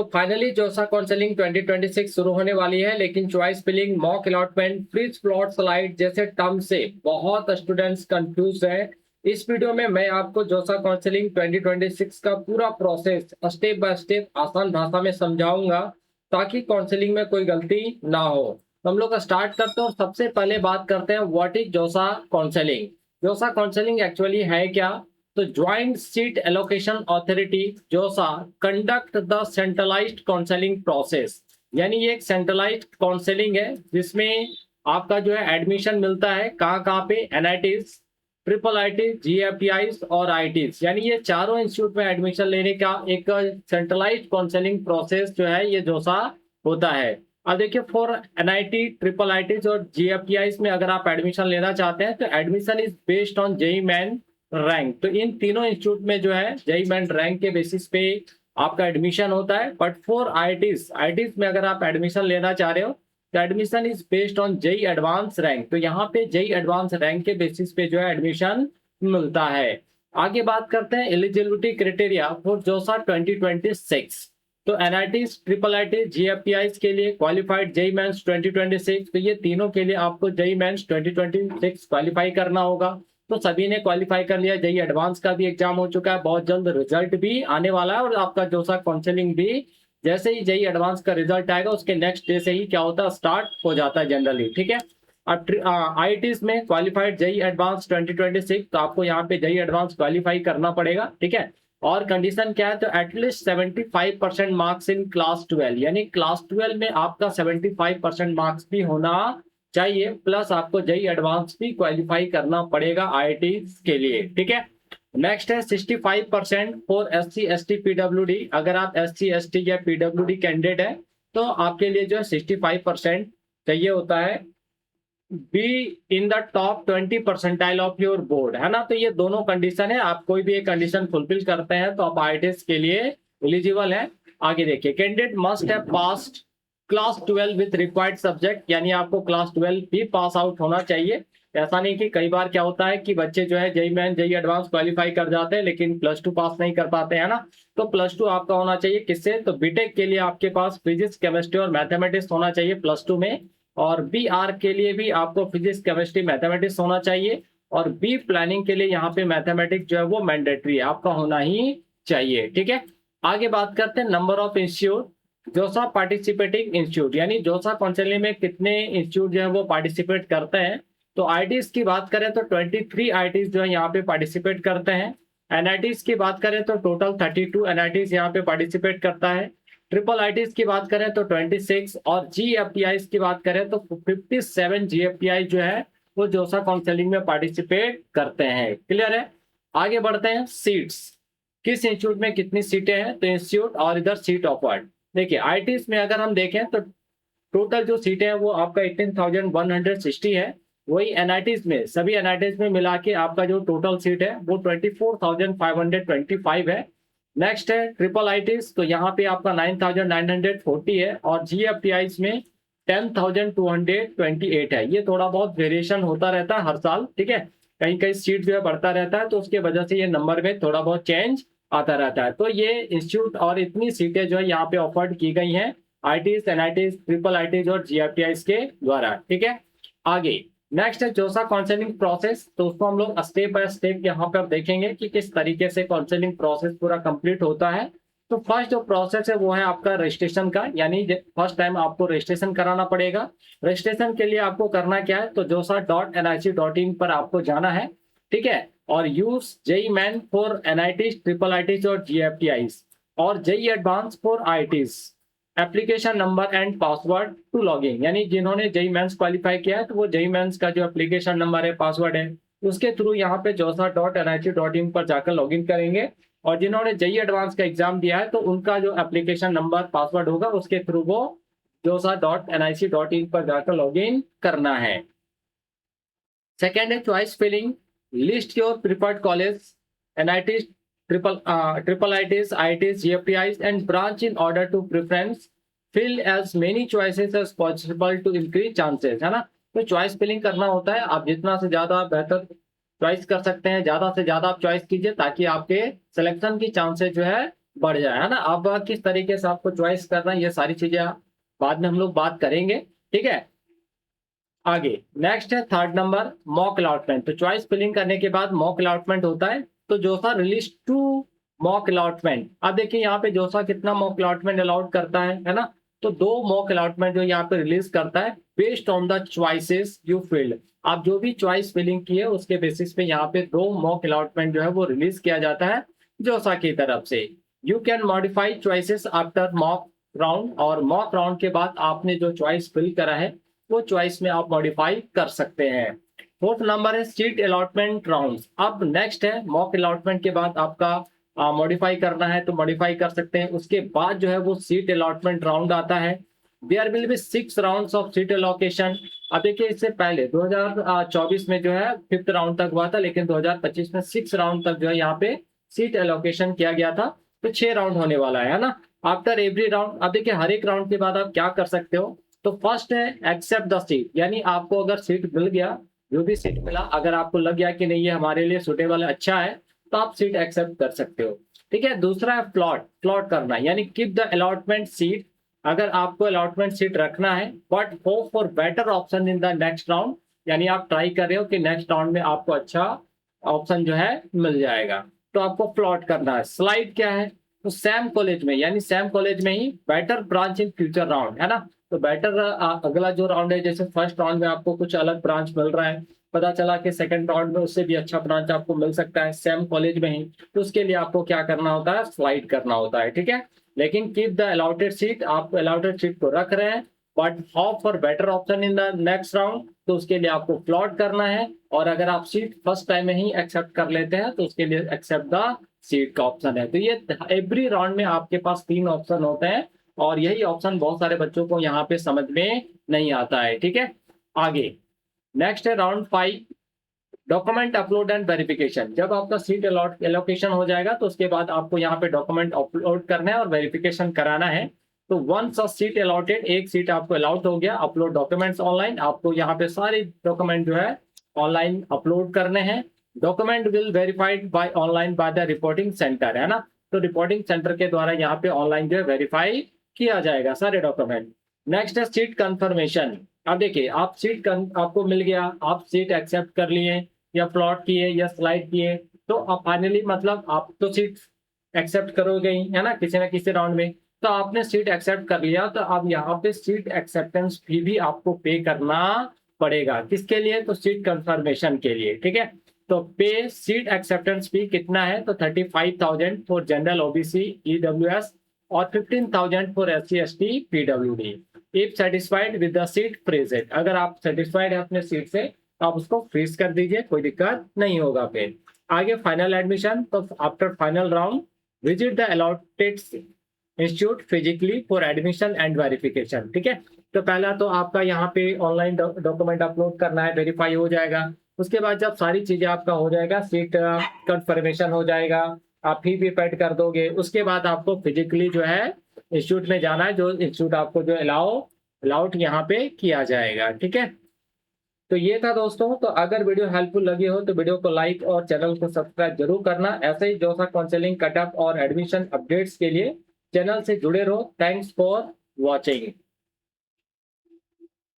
तो फाइनली जोसा काउंसलिंग 2026 शुरू होने वाली है, लेकिन choice filling, mock allotment, freeze float slide जैसे टर्म से बहुत स्टूडेंट्स कंफ्यूज हैं। इस वीडियो में मैं आपको जोसा काउंसलिंग 2026 का पूरा प्रोसेस स्टेप बाय स्टेप आसान भाषा में समझाऊंगा, ताकि काउंसलिंग में कोई गलती ना हो। तो हम लोग स्टार्ट करते हैं और सबसे पहले बात करते हैं व्हाट इज जोसा काउंसलिंग। जोसा काउंसलिंग एक्चुअली है क्या? तो ज्वाइंट सीट एलोकेशन अथॉरिटी जोसा conduct the centralised counselling process. यानी ये एक सेंट्रलाइज्ड काउंसलिंग है जिसमें आपका जो है एडमिशन मिलता है कहाँ कहाँ पे, एनआईटीज, ट्रिपल आईटी, जीएफटीआईज और आईटीज, यानी ये चारों इंस्टीट्यूट में एडमिशन लेने का एक सेंट्रलाइज्ड काउंसलिंग प्रोसेस जो है ये जोसा होता है। अब देखिए, फॉर एनआईटी, ट्रिपल आईटीज और जीएफटीआईज में अगर आप एडमिशन लेना चाहते हैं तो admission is based on JEE Main rank. तो इन तीनों इंस्टीट्यूट में जो है जेई मेन रैंक के बेसिस पे आपका एडमिशन होता है। बट फॉर आईटीज में अगर आप एडमिशन लेना चाह रहे हो तो admission is based on JEE Advanced rank. तो यहाँ पे जेई एडवांस रैंक के बेसिस पे जो है एडमिशन मिलता है। आगे बात करते हैं एलिजिबिलिटी क्राइटेरिया फॉर जोसा 2026। तो एनआईटीज, ट्रिपल आईटी, जीएफटीआईज के लिए क्वालिफाइड जेई मेंस 2026। तो ये तीनों के लिए आपको जेई मेंस 2026 क्वालिफाई करना होगा। तो सभी ने क्वालिफाई कर लिया। जेई एडवांस का भी एग्जाम हो चुका है, बहुत जल्द रिजल्ट भी आने वाला है। और आपका जोसा काउंसलिंग भी जैसे ही जेई एडवांस का रिजल्ट आएगा उसके नेक्स्ट डे से ही क्या होता है, स्टार्ट हो जाता है जनरली। ठीक है। अब आईटीज में क्वालिफाइड जेई एडवांस 2026, तो आपको यहाँ पे जेई एडवांस क्वालिफाई करना पड़ेगा। ठीक है। और कंडीशन क्या है, तो एटलीस्ट 75% मार्क्स इन क्लास 12, यानी क्लास 12 में आपका 75% मार्क्स भी होना चाहिए, प्लस आपको जेई एडवांस भी क्वालिफाई करना पड़ेगा आईआईटी के लिए। ठीक है। नेक्स्ट है 65% फॉर एससी एसटी पीडब्ल्यूडी। अगर आप एससी एसटी या पीडब्ल्यूडी कैंडिडेट है तो आपके लिए जो है 65% चाहिए होता है। Be in the top 20% of your board, है ना। तो ये दोनों कंडीशन है, आप कोई भी एक कंडीशन फुलफिल करते हैं तो आप आईआईटीज के लिए एलिजिबल है। आगे देखिए, candidate must have passed class 12 with required subject, यानी आपको क्लास 12 भी पास आउट होना चाहिए। ऐसा नहीं कि कई बार क्या होता है कि बच्चे जो है JEE Main JEE Advanced qualify कर जाते हैं लेकिन प्लस 2 पास नहीं कर पाते हैं ना। तो प्लस 2 आपका होना चाहिए किससे, तो बीटेक के लिए आपके पास फिजिक्स, केमिस्ट्री और मैथमेटिक्स होना चाहिए प्लस 2 में। और बी आर के लिए भी आपको फिजिक्स, केमिस्ट्री, मैथमेटिक्स होना चाहिए। और बी प्लानिंग के लिए यहाँ पे मैथमेटिक्स जो है वो मैंडेटरी है, आपका होना ही चाहिए। ठीक है। आगे बात करते हैं नंबर ऑफ इंस्टीट्यूट। जोसा पार्टिसिपेटिंग इंस्टीट्यूट, यानी जोसा काउंसलिंग में कितने इंस्टीट्यूट जो है वो पार्टिसिपेट करते हैं। तो आईटीज की बात करें तो 23 आईटीज जो है यहाँ पे पार्टिसिपेट करते हैं। एनआईटीज की बात करें तो टोटल 32 एनआईटीज यहाँ पे पार्टिसिपेट करता है। ट्रिपल आईटीज की बात करें तो 26 और जीएफटीआईज की बात करें तो 57 जीएफटीआई जो है वो जोसा काउंसलिंग में पार्टिसिपेट करते हैं। क्लियर है। आगे बढ़ते हैं, सीट्स, किस इंस्टीट्यूट में कितनी सीटें हैं। तो इंस्टीट्यूट और इधर सीट ऑफर्ड। देखिए आईटीज में अगर हम देखें तो टोटल जो सीटें हैं वो आपका 18,160 है। वही एनआईटीज में, सभी एनआईटीज में मिला के आपका जो टोटल सीट है वो 24,525 है। नेक्स्ट है ट्रिपल आईटीज, तो यहाँ पे आपका 9,940 है। और जीएफटीआईज में 10,228 है। ये थोड़ा बहुत वेरिएशन होता रहता है हर साल। ठीक है। कहीं कहीं सीट जो है बढ़ता रहता है तो उसके वजह से ये नंबर में थोड़ा बहुत चेंज आता रहता है। तो ये इंस्टीट्यूट और इतनी सीटें जो है यहाँ पे ऑफर्ड की गई हैं आईटीज, एनआईटीज, ट्रिपल आईटीज और जीएफटीआईज के द्वारा। ठीक है। आगे नेक्स्ट है जोसा काउंसलिंग प्रोसेस। तो उसको हम लोग स्टेप बाय स्टेप यहाँ पे अब देखेंगे कि किस तरीके से काउंसलिंग प्रोसेस पूरा कंप्लीट होता है। तो फर्स्ट जो प्रोसेस है वो है आपका रजिस्ट्रेशन का, यानी फर्स्ट टाइम आपको रजिस्ट्रेशन कराना पड़ेगा। रजिस्ट्रेशन के लिए आपको करना क्या है, तो josa.nic.in पर आपको जाना है। ठीक है। और use JEE Main for NITs, triple ITs और जीएफटीआईज, और JEE Advanced for IITs, application number and password to log in. यानी जिन्होंने जेई मेंस क्वालिफाई किया है तो वो जेई मेंस का जो एप्लीकेशन नंबर है, पासवर्ड है, उसके थ्रू यहाँ पे josa.nic.in पर जाकर लॉगिन करेंगे। और जिन्होंने जेई एडवांस का एग्जाम दिया है तो उनका जो एप्लीकेशन नंबर, पासवर्ड होगा उसके थ्रू वो josa.nic.in पर जाकर लॉगिन करना है। सेकेंड है choice filling, list your preferred college, NIT, triple ITs, ITs, GFTIs, and branch in order to preference. Fill as many choices as possible to increase chances, है ना। तो चॉइस फिलिंग करना होता है, आप जितना से ज्यादा बेहतर चॉइस कर सकते हैं, ज्यादा से ज्यादा आप चॉइस कीजिए ताकि आपके सिलेक्शन की चांसेस जो है बढ़ जाए, है ना। अब किस तरीके से आपको चॉइस करना है, ये सारी चीजें बाद में हम लोग बात करेंगे, ठीक है। आगे नेक्स्ट है थर्ड नंबर मॉक अलॉटमेंट। तो चॉइस फिलिंग करने के बाद मॉक अलॉटमेंट होता है। तो जोसा रिलीज टू मॉक अलॉटमेंट। अब देखिए यहाँ पे जोसा कितना मॉक अलॉटमेंट अलाउड करता है ना। तो दो मॉक अलॉटमेंट जो यहाँ पे रिलीज करता है based on the choices you field. आप जो भी चॉइस फिलिंग की है उसके बेसिस पे यहाँ पे दो मॉक अलॉटमेंट जो है वो रिलीज किया जाता है जोसा की तरफ से। You can modify choices after mock round. और मॉक राउंड के बाद आपने जो चॉइस फिल करा है वो चॉइस में आप मॉडिफाई कर सकते हैं। फोर्थ नंबर है सीट अलॉटमेंट राउंड। अब नेक्स्ट है मॉक अलॉटमेंट के बाद आपका मॉडिफाई करना है तो मॉडिफाई कर सकते हैं। उसके बाद जो है वो सीट अलॉटमेंट राउंड आता है। There will be 6 rounds of seat allocation. अब देखिए इससे पहले 2024 में जो है 5th राउंड तक हुआ था, लेकिन 2025 में 6 राउंड तक जो है यहाँ पे सीट एलोकेशन किया गया था। तो 6 राउंड होने वाला है ना। आफ्टर एवरी राउंड, अब देखिए हर एक राउंड के बाद आप क्या कर सकते हो। तो फर्स्ट है एक्सेप्ट द सीट, यानी आपको अगर सीट मिल गया, जो भी सीट मिला, अगर आपको लग गया कि नहीं ये हमारे लिए सुटेबल अच्छा है तो आप सीट एक्सेप्ट कर सकते हो, ठीक है। दूसरा है प्लॉट। प्लॉट करना यानी कीप द अलॉटमेंट सीट। अगर आपको अलॉटमेंट सीट रखना है but hope for better option in the next round, यानी आप ट्राई कर रहे हो कि नेक्स्ट राउंड में आपको अच्छा ऑप्शन जो है मिल जाएगा, तो आपको प्लॉट करना है। स्लाइड क्या है, तो सैम कॉलेज में, यानी सैम कॉलेज में ही better branch in future round, है ना। तो बेटर अगला जो राउंड है, जैसे फर्स्ट राउंड में आपको कुछ अलग ब्रांच मिल रहा है, पता चला कि सेकंड राउंड में उससे भी अच्छा ब्रांच आपको मिल सकता है सेम कॉलेज में ही, तो उसके लिए आपको क्या करना होता है, स्लाइड करना होता है, ठीक है। लेकिन कीप द अलॉटेड सीट, आप अलॉटेड सीट को रख रहे हैं but hope for better option in the next round, तो उसके लिए आपको प्लॉट करना है। और अगर आप सीट फर्स्ट टाइम में ही एक्सेप्ट कर लेते हैं तो उसके लिए एक्सेप्ट द सीट का ऑप्शन है। तो ये एवरी राउंड में आपके पास 3 ऑप्शन होते हैं और यही ऑप्शन बहुत सारे बच्चों को यहाँ पे समझ में नहीं आता है, ठीक है। आगे नेक्स्ट है round 5 document upload and verification. जब आपका सीट एलोकेशन हो जाएगा तो उसके बाद आपको यहाँ पे डॉक्यूमेंट अपलोड करना है और वेरिफिकेशन कराना है। तो वंस अ सीट अलॉटेड, एक सीट आपको अलाउड हो गया, अपलोड डॉक्यूमेंट्स ऑनलाइन। आपको यहाँ पे सारे डॉक्यूमेंट जो है ऑनलाइन अपलोड करने हैं। Document will verified by online by the reporting centre, है ना। तो रिपोर्टिंग सेंटर के द्वारा यहाँ पे ऑनलाइन जो है वेरीफाई किया जाएगा सारे डॉक्यूमेंट। नेक्स्ट है सीट कंफर्मेशन। अब देखिए आप आपको मिल गया, आप सीट एक्सेप्ट कर लिए या प्लॉट किए या स्लाइड किए, तो अब फाइनली मतलब आप तो सीट एक्सेप्ट करोगे ही, है ना, किसी ना किसी राउंड में। तो आपने सीट एक्सेप्ट कर लिया तो अब यहाँ पे सीट एक्सेप्टेंस फी भी आपको पे करना पड़ेगा। किसके लिए, तो सीट कंफर्मेशन के लिए, ठीक है। तो पे सीट एक्सेप्टेंस फी कितना है, तो 35,000 फॉर जनरल ओबीसी ईडब्ल्यूएस और 15,000 for SC ST PWD. If satisfied with the seat present, अगर आप सेटिस्फाइड है अपने सीट से तो आप उसको फ्रीज कर दीजिए, कोई दिक्कत नहीं होगा। फिर आगे फाइनल एडमिशन। तो after final round visit the allotted institute physically for admission and verification, ठीक है। तो पहला तो आपका यहाँ पे ऑनलाइन डॉक्यूमेंट अपलोड करना है, वेरीफाई हो जाएगा। उसके बाद जब सारी चीजें आपका हो जाएगा, सीट कंफर्मेशन हो जाएगा, आप फी भी पेड कर दोगे, उसके बाद आपको फिजिकली जो है इंस्टीट्यूट में जाना है, जो इंस्टीट्यूट आपको जो अलाउड यहाँ पे किया जाएगा, ठीक है। तो ये था दोस्तों। तो अगर वीडियो हेल्पफुल लगी हो तो वीडियो को लाइक और चैनल को सब्सक्राइब जरूर करना। ऐसे ही जोसा काउंसलिंग कटअप और एडमिशन अपडेट्स के लिए चैनल से जुड़े रहो। Thanks for watching.